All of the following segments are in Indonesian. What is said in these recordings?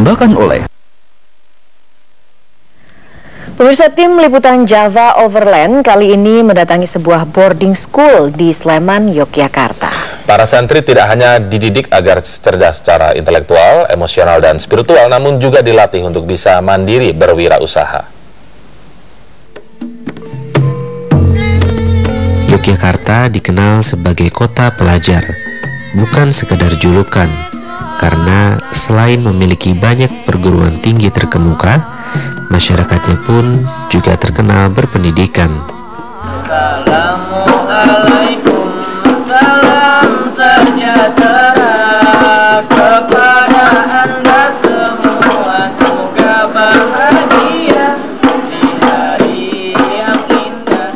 dipersembahkan oleh Pemirsa, tim liputan Java Overland kali ini mendatangi sebuah boarding school di Sleman, Yogyakarta. Para santri tidak hanya dididik agar cerdas secara intelektual, emosional, dan spiritual, namun juga dilatih untuk bisa mandiri berwirausaha. Yogyakarta dikenal sebagai kota pelajar, bukan sekedar julukan, karena selain memiliki banyak perguruan tinggi terkemuka, masyarakatnya pun juga terkenal berpendidikan. Assalamualaikum, salam sejahtera kepada Anda semua, semoga bahagia di hari yang indah.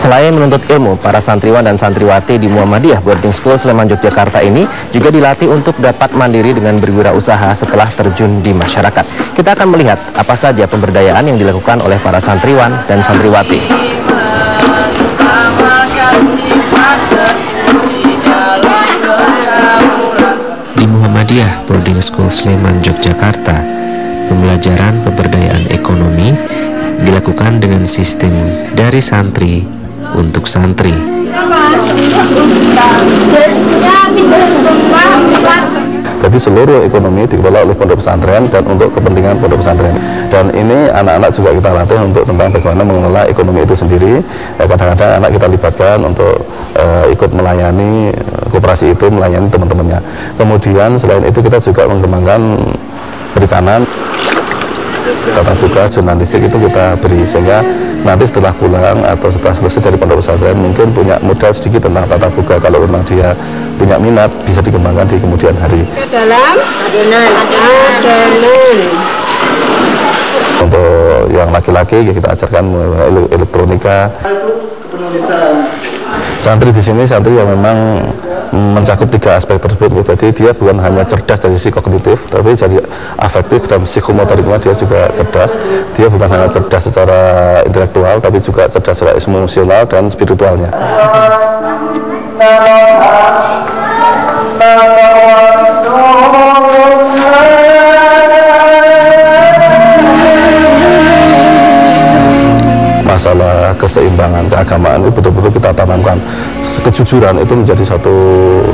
Selain menuntut ilmu, para santriwan dan santriwati di Muhammadiyah Boarding School Sleman, Yogyakarta ini juga dilatih untuk dapat mandiri dengan berwirausaha setelah terjun di masyarakat. Kita akan melihat apa saja pemberdayaan yang dilakukan oleh para santriwan dan santriwati. Di Muhammadiyah Boarding School Sleman, Yogyakarta, pembelajaran pemberdayaan ekonomi dilakukan dengan sistem dari santri untuk santri. Jadi seluruh ekonomi dikelola oleh pondok pesantren dan untuk kepentingan pondok pesantren. Dan ini anak-anak juga kita latih untuk tentang bagaimana mengelola ekonomi itu sendiri. Kadang-kadang anak kita libatkan untuk ikut melayani koperasi itu, melayani teman-temannya. Kemudian selain itu kita juga mengembangkan perikanan, tata buka, jurnalistik itu kita beri, sehingga nanti setelah pulang atau setelah selesai dari pondok pesantren mungkin punya modal sedikit tentang tata buka. Kalau memang dia punya minat, bisa dikembangkan di kemudian hari. Dalam adonan. Untuk yang laki-laki kita ajarkan elektronika. Santri di sini santri yang memang mencakup 3 aspek tersebut. Jadi dia bukan hanya cerdas dari sisi kognitif, tapi jadi afektif dan psikomotoriknya dia juga cerdas. Dia bukan hanya cerdas secara intelektual, tapi juga cerdas secara emosional dan spiritualnya. Masalah keseimbangan keagamaan itu betul-betul kita tanamkan. Kejujuran itu menjadi satu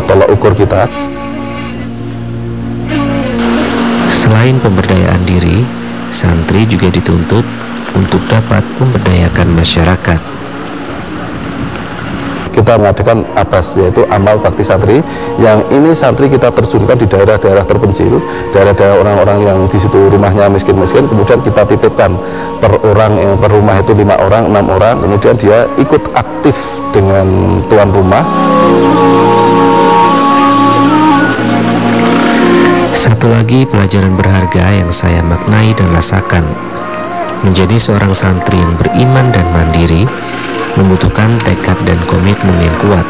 tolak ukur kita. Selain pemberdayaan diri, santri juga dituntut untuk dapat memberdayakan masyarakat. Kita mengadakan ABAS, yaitu amal bakti santri, yang ini santri kita terjunkan di daerah-daerah terpencil, daerah-daerah orang-orang yang di situ rumahnya miskin-miskin, kemudian kita titipkan per orang, yang per rumah itu 5 orang, 6 orang, kemudian dia ikut aktif dengan tuan rumah. Satu lagi pelajaran berharga yang saya maknai dan rasakan, menjadi seorang santri yang beriman dan mandiri membutuhkan tekad dan komitmen yang kuat,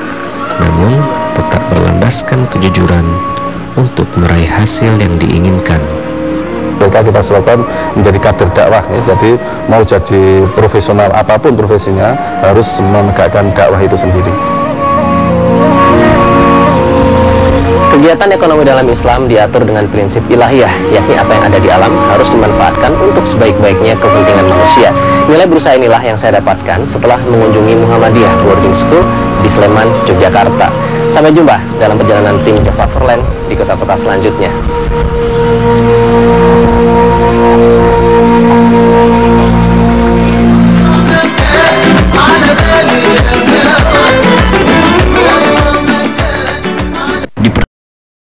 namun tetap berlandaskan kejujuran untuk meraih hasil yang diinginkan. Mereka kita sebabkan menjadi kader dakwah, ya. Jadi mau jadi profesional apapun profesinya harus menegakkan dakwah itu sendiri. Kegiatan ekonomi dalam Islam diatur dengan prinsip ilahiyah, yakni apa yang ada di alam harus dimanfaatkan untuk sebaik-baiknya kepentingan manusia. Nilai berusaha inilah yang saya dapatkan setelah mengunjungi Muhammadiyah Boarding School di Sleman, Yogyakarta. Sampai jumpa dalam perjalanan tim Java Overland di kota-kota selanjutnya.